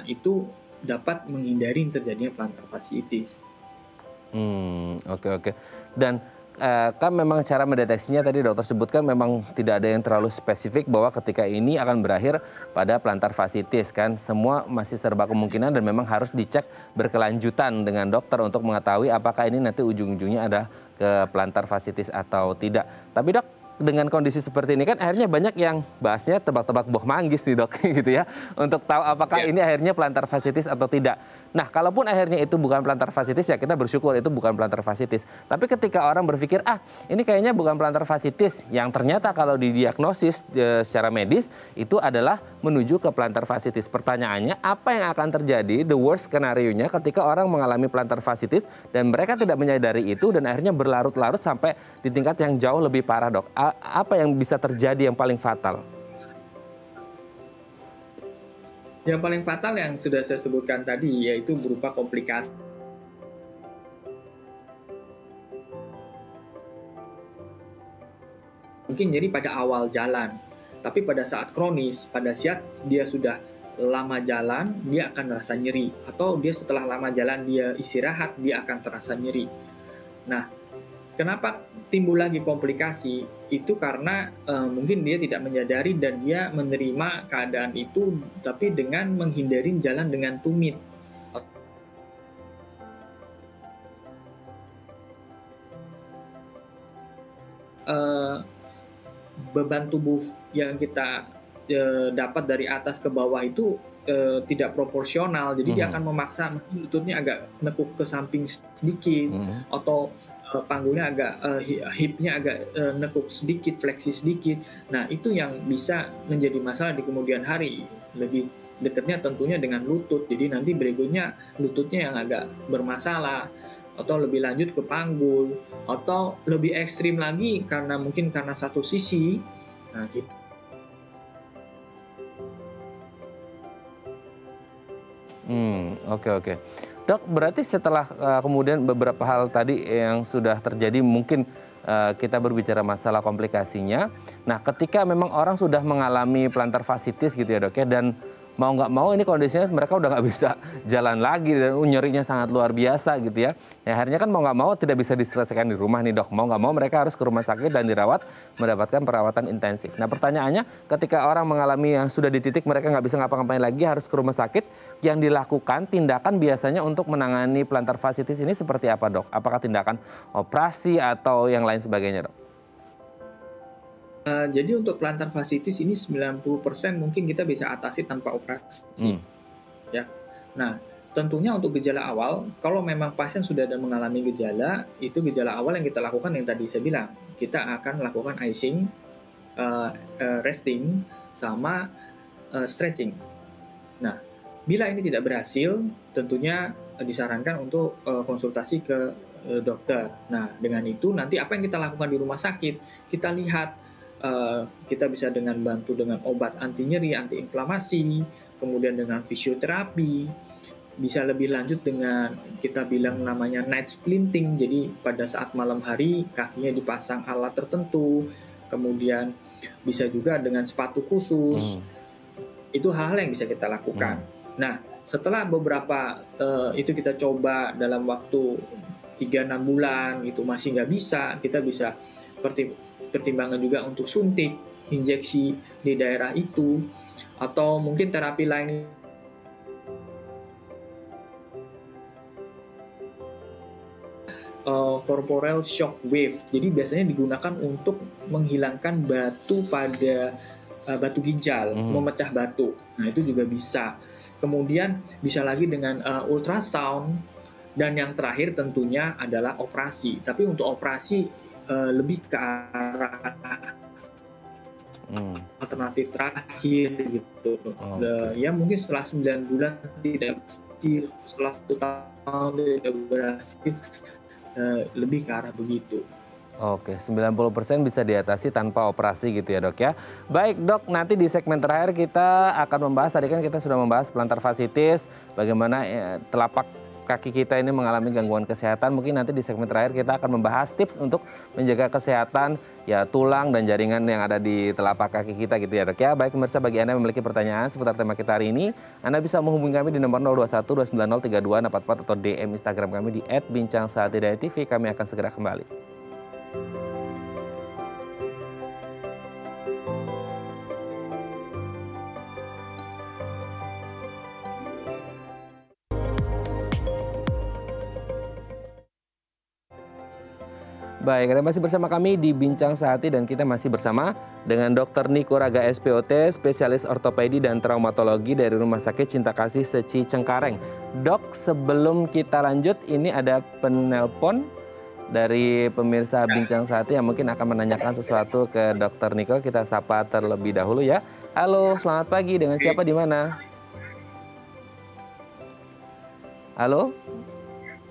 itu dapat menghindari terjadinya plantar fasciitis. Oke. Dan kan memang cara mendeteksinya tadi dokter sebutkan memang tidak ada yang terlalu spesifik bahwa ketika ini akan berakhir pada plantar fasciitis kan. Semua masih serba kemungkinan dan memang harus dicek berkelanjutan dengan dokter untuk mengetahui apakah ini nanti ujung-ujungnya ada ke plantar fasciitis atau tidak. Tapi dok, dengan kondisi seperti ini kan akhirnya banyak yang bahasnya tebak-tebak buah manggis nih dok gitu ya. Untuk tahu apakah ini akhirnya plantar fasciitis atau tidak. Nah, kalaupun akhirnya itu bukan plantar fasciitis ya kita bersyukur itu bukan plantar fasciitis. Tapi ketika orang berpikir, ini kayaknya bukan plantar fasciitis, yang ternyata kalau didiagnosis secara medis itu adalah menuju ke plantar fasciitis. Pertanyaannya, apa yang akan terjadi, the worst skenario-nya ketika orang mengalami plantar fasciitis dan mereka tidak menyadari itu dan akhirnya berlarut-larut sampai di tingkat yang jauh lebih parah, dok. Apa yang bisa terjadi yang paling fatal? Yang paling fatal yang sudah saya sebutkan tadi, yaitu berupa komplikasi. Mungkin nyeri pada awal jalan, tapi pada saat kronis, pada saat dia sudah lama jalan, dia akan merasa nyeri. Atau dia setelah lama jalan, dia istirahat, dia akan terasa nyeri. Nah, kenapa timbul lagi komplikasi? Itu karena mungkin dia tidak menyadari dan dia menerima keadaan itu, tapi dengan menghindari jalan dengan tumit. Beban tubuh yang kita dapat dari atas ke bawah itu tidak proporsional, jadi dia akan memaksa mungkin lututnya agak nekuk ke samping sedikit, atau panggulnya agak hipnya agak nekuk sedikit, fleksi sedikit. Nah, itu yang bisa menjadi masalah di kemudian hari. Lebih dekatnya tentunya dengan lutut, jadi nanti berikutnya lututnya yang agak bermasalah, atau lebih lanjut ke panggul, atau lebih ekstrim lagi karena mungkin karena satu sisi. Nah, gitu. Oke. Dok, berarti setelah kemudian beberapa hal tadi yang sudah terjadi, mungkin kita berbicara masalah komplikasinya. Nah, ketika memang orang sudah mengalami plantar fasciitis gitu ya dok ya, dan mau nggak mau ini kondisinya mereka udah nggak bisa jalan lagi dan nyerinya sangat luar biasa gitu ya. Ya akhirnya kan mau nggak mau tidak bisa diselesaikan di rumah nih dok. Mau nggak mau mereka harus ke rumah sakit dan dirawat, mendapatkan perawatan intensif. Nah pertanyaannya, ketika orang mengalami yang sudah di titik mereka nggak bisa ngapa-ngapain lagi harus ke rumah sakit, yang dilakukan tindakan biasanya untuk menangani plantar fasciitis ini seperti apa dok? Apakah tindakan operasi atau yang lain sebagainya dok? Jadi untuk plantar fasciitis ini 90% mungkin kita bisa atasi tanpa operasi. Ya. Nah, tentunya untuk gejala awal, kalau memang pasien sudah ada mengalami gejala, itu gejala awal yang kita lakukan yang tadi saya bilang, kita akan lakukan icing, resting, sama stretching. Nah, bila ini tidak berhasil, tentunya disarankan untuk konsultasi ke dokter. Nah, dengan itu nanti apa yang kita lakukan di rumah sakit, kita lihat. Kita bisa bantu dengan obat anti nyeri, anti inflamasi, kemudian dengan fisioterapi, bisa lebih lanjut dengan kita bilang namanya night splinting, jadi pada saat malam hari kakinya dipasang alat tertentu, kemudian bisa juga dengan sepatu khusus. Itu hal-hal yang bisa kita lakukan. Nah, setelah beberapa itu kita coba dalam waktu 3-6 bulan itu masih nggak bisa, kita bisa pertimbangan juga untuk suntik, injeksi di daerah itu, atau mungkin terapi lain. Corporeal shock wave. Jadi biasanya digunakan untuk menghilangkan batu pada batu ginjal, memecah batu. Nah, itu juga bisa. Kemudian bisa lagi dengan ultrasound, dan yang terakhir tentunya adalah operasi. Tapi untuk operasi lebih ke arah alternatif terakhir gitu. Ya mungkin setelah 9 bulan tidak berhasil, setelah 1 tahun tidak berhasil, lebih ke arah begitu. Oke, 90% bisa diatasi tanpa operasi gitu ya dok ya. Baik dok, nanti di segmen terakhir kita akan membahas, tadi kan kita sudah membahas plantar fasciitis, bagaimana telapak kaki kita ini mengalami gangguan kesehatan. Mungkin nanti di segmen terakhir kita akan membahas tips untuk menjaga kesehatan ya tulang dan jaringan yang ada di telapak kaki kita gitu ya dok ya. Baik pemirsa, bagi Anda yang memiliki pertanyaan seputar tema kita hari ini, Anda bisa menghubungi kami di nomor 021 290 3244 atau DM Instagram kami di @bincangsahathidayat.tv. Kami akan segera kembali. Baik, Anda masih bersama kami di Bincang Sehati dan kita masih bersama dengan Dr. Niko Raga SPOT, spesialis ortopedi dan traumatologi dari Rumah Sakit Cinta Kasih Seci Cengkareng. Dok, sebelum kita lanjut, ini ada penelpon dari pemirsa Bincang Sehati yang mungkin akan menanyakan sesuatu ke Dr. Niko. Kita sapa terlebih dahulu ya. Halo, selamat pagi. Dengan siapa di mana? Halo?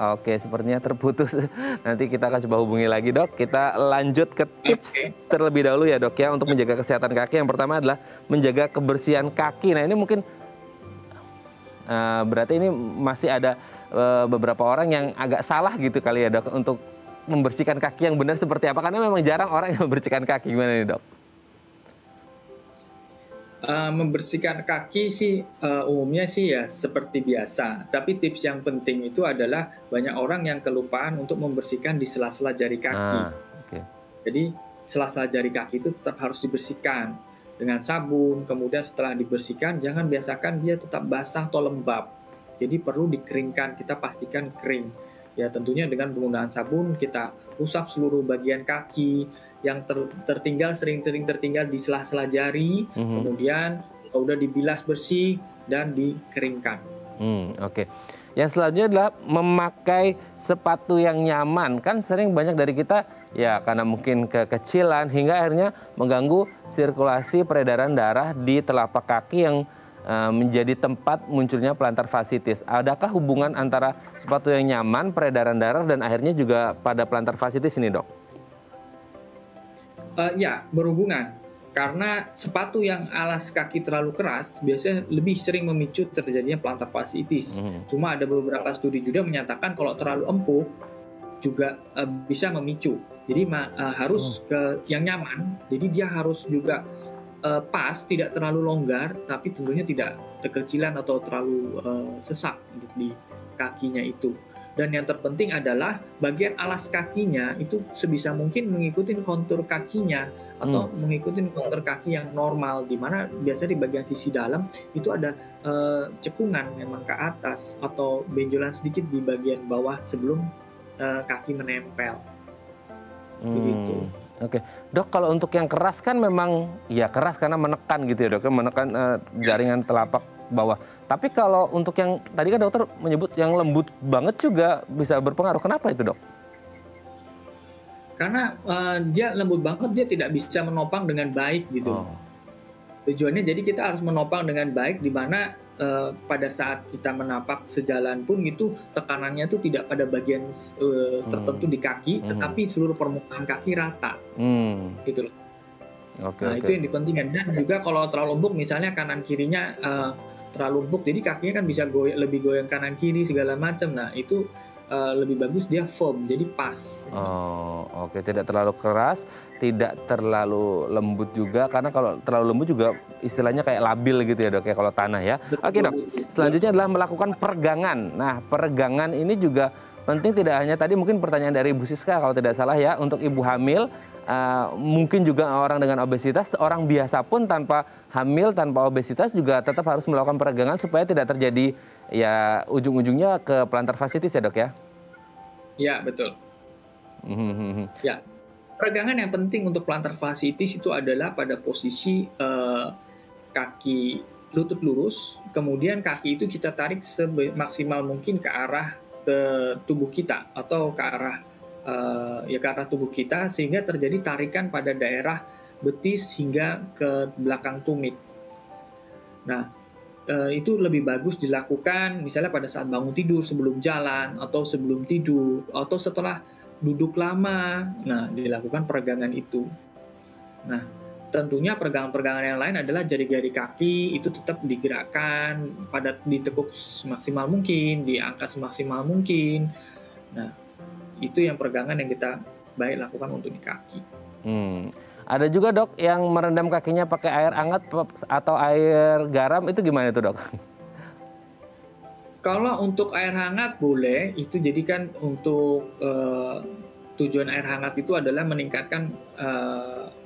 Oke, sepertinya terputus. Nanti kita akan coba hubungi lagi, Dok. Kita lanjut ke tips terlebih dahulu ya, Dok, ya, untuk menjaga kesehatan kaki. Yang pertama adalah menjaga kebersihan kaki. Nah, ini mungkin berarti ini masih ada beberapa orang yang agak salah gitu kali ya, Dok, untuk membersihkan kaki yang benar seperti apa. Karena memang jarang orang yang membersihkan kaki. Gimana nih, Dok? Membersihkan kaki sih umumnya sih ya seperti biasa. Tapi tips yang penting itu adalah banyak orang yang kelupaan untuk membersihkan di sela-sela jari kaki. Jadi sela-sela jari kaki itu tetap harus dibersihkan dengan sabun. Kemudian setelah dibersihkan jangan biasakan dia tetap basah atau lembab. Jadi perlu dikeringkan, kita pastikan kering. Ya tentunya dengan penggunaan sabun kita usap seluruh bagian kaki yang tertinggal sering tertinggal di sela-sela jari, kemudian udah dibilas bersih dan dikeringkan. Oke. Yang selanjutnya adalah memakai sepatu yang nyaman. Kan sering banyak dari kita ya karena mungkin kekecilan hingga akhirnya mengganggu sirkulasi peredaran darah di telapak kaki yang menjadi tempat munculnya plantar fasciitis. Adakah hubungan antara sepatu yang nyaman, peredaran darah, dan akhirnya juga pada plantar fasciitis ini, Dok? Ya, berhubungan. Karena sepatu yang alas kaki terlalu keras biasanya lebih sering memicu terjadinya plantar fasciitis. Cuma ada beberapa studi juga menyatakan kalau terlalu empuk juga bisa memicu. Jadi harus ke yang nyaman. Jadi dia harus juga pas, tidak terlalu longgar, tapi tentunya tidak kekecilan atau terlalu sesak untuk di kakinya itu. Dan yang terpenting adalah bagian alas kakinya itu sebisa mungkin mengikuti kontur kakinya atau mengikuti kontur kaki yang normal, di mana biasanya di bagian sisi dalam itu ada cekungan memang ke atas atau benjolan sedikit di bagian bawah sebelum kaki menempel. Begitu. Oke, Dok, kalau untuk yang keras kan memang ya keras karena menekan gitu ya, Dok, menekan jaringan telapak bawah. Tapi kalau untuk yang tadi kan dokter menyebut yang lembut banget juga bisa berpengaruh. Kenapa itu, Dok? Karena dia lembut banget, dia tidak bisa menopang dengan baik gitu. Tujuannya jadi kita harus menopang dengan baik, di mana pada saat kita menapak sejalan pun gitu tekanannya tuh tidak pada bagian tertentu di kaki, tetapi seluruh permukaan kaki rata. Gitu loh. Itu yang dipentingkan. Dan juga kalau terlalu empuk, misalnya kanan kirinya terlalu empuk, jadi kakinya kan bisa lebih goyang kanan kiri segala macam. Nah itu lebih bagus dia firm, jadi pas. Tidak terlalu keras, tidak terlalu lembut juga, karena kalau terlalu lembut juga istilahnya kayak labil gitu ya, Dok, ya, kalau tanah ya. Oke, Dok, selanjutnya adalah melakukan peregangan. Nah, peregangan ini juga penting, tidak hanya tadi mungkin pertanyaan dari Ibu Siska kalau tidak salah ya, untuk ibu hamil, mungkin juga orang dengan obesitas, orang biasa pun tanpa hamil, tanpa obesitas juga tetap harus melakukan peregangan supaya tidak terjadi ya ujung-ujungnya ke plantar fasciitis ya, Dok, ya? Ya, betul. Ya. Peregangan yang penting untuk plantar fasciitis itu adalah pada posisi kaki lutut lurus, kemudian kaki itu kita tarik semaksimal mungkin ke arah tubuh kita atau ke arah tubuh kita, sehingga terjadi tarikan pada daerah betis hingga ke belakang tumit. Nah, itu lebih bagus dilakukan misalnya pada saat bangun tidur, sebelum jalan, atau sebelum tidur, atau setelah duduk lama. Nah, dilakukan peregangan itu. Nah, tentunya peregangan-peregangan yang lain adalah jari-jari kaki itu tetap digerakkan, ditekuk semaksimal mungkin, diangkat semaksimal mungkin. Nah, itu yang peregangan yang kita baik lakukan untuk di kaki. Ada juga, Dok, yang merendam kakinya pakai air hangat atau air garam, itu gimana itu, Dok? Kalau untuk air hangat boleh, itu jadikan untuk tujuan air hangat itu adalah meningkatkan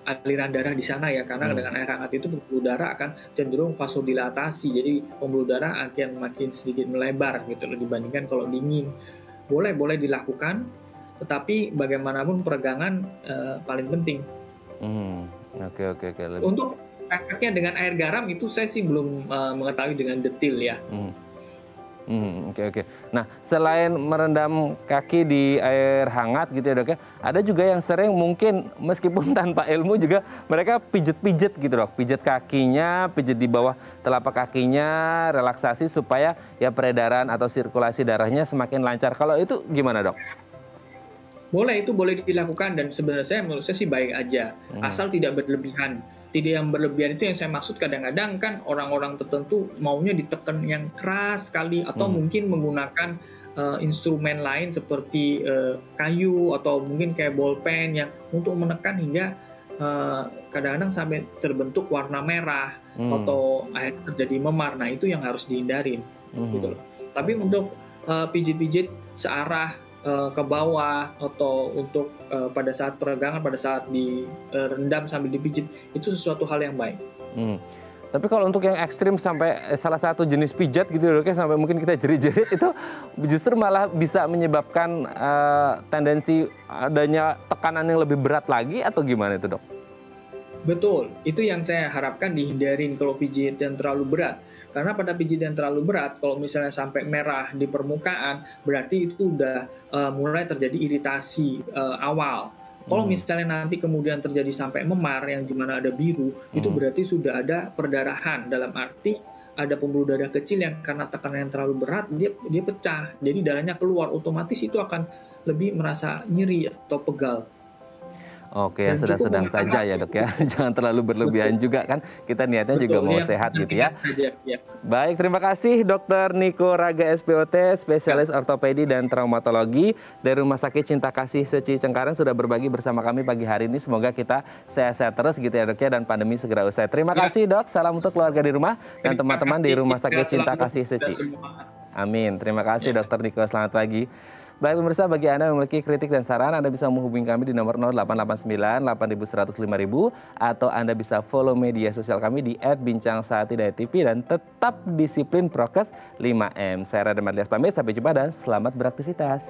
aliran darah di sana ya, karena dengan air hangat itu pembuluh darah akan cenderung vasodilatasi, jadi pembuluh darah akan makin sedikit melebar gitu loh dibandingkan kalau dingin. Boleh dilakukan, tetapi bagaimanapun peregangan paling penting. Oke. Untuk efeknya dengan air garam itu saya sih belum mengetahui dengan detail ya. Oke. Nah, selain merendam kaki di air hangat gitu ya dok ya, ada juga yang sering mungkin meskipun tanpa ilmu juga mereka pijet-pijet gitu dok, pijet kakinya, pijet di bawah telapak kakinya, relaksasi supaya ya peredaran atau sirkulasi darahnya semakin lancar. Kalau itu gimana dok? Itu boleh dilakukan dan sebenarnya menurut saya sih baik aja, asal tidak berlebihan. Tidak yang berlebihan itu yang saya maksud, kadang-kadang kan orang-orang tertentu maunya ditekan yang keras sekali atau mungkin menggunakan instrumen lain seperti kayu atau mungkin kayak bolpen yang untuk menekan hingga kadang-kadang sampai terbentuk warna merah atau akhirnya terjadi memar. Nah itu yang harus dihindarin gitu loh. Tapi untuk pijit-pijit searah ke bawah atau untuk pada saat peregangan, pada saat direndam sambil dipijit, itu sesuatu hal yang baik. Tapi kalau untuk yang ekstrim sampai salah satu jenis pijat gitu dok ya, sampai mungkin kita jerit-jerit, itu justru malah bisa menyebabkan tendensi adanya tekanan yang lebih berat lagi atau gimana itu dok? Betul, itu yang saya harapkan dihindarin kalau pijit yang terlalu berat. Karena pada pijit yang terlalu berat, kalau misalnya sampai merah di permukaan, berarti itu udah mulai terjadi iritasi awal. Kalau misalnya nanti kemudian terjadi sampai memar yang dimana ada biru, itu berarti sudah ada perdarahan. Dalam arti ada pembuluh darah kecil yang karena tekanan yang terlalu berat, dia pecah. Jadi darahnya keluar, otomatis itu akan lebih merasa nyeri atau pegal. Oke, yang sedang-sedang saja ya dok ya, jangan terlalu berlebihan juga kan, kita niatnya juga mau sehat gitu ya. Baik, terima kasih Dr. Niko Raga SPOT, spesialis ortopedi dan traumatologi dari Rumah Sakit Cinta Kasih Seci Cengkareng sudah berbagi bersama kami pagi hari ini. Semoga kita sehat-sehat terus gitu ya dok ya, dan pandemi segera usai. Terima kasih dok, salam untuk keluarga di rumah dan teman-teman di Rumah Sakit Cinta Kasih Seci. Amin, terima kasih Dr. Niko, selamat pagi. Baik pemirsa, bagi Anda yang memiliki kritik dan saran, Anda bisa menghubungi kami di nomor 0889 8100 5000 atau Anda bisa follow media sosial kami di @bincangsaatidayatv dan tetap disiplin prokes 5M. Saya Radha Madlias pamit, sampai jumpa dan selamat beraktivitas.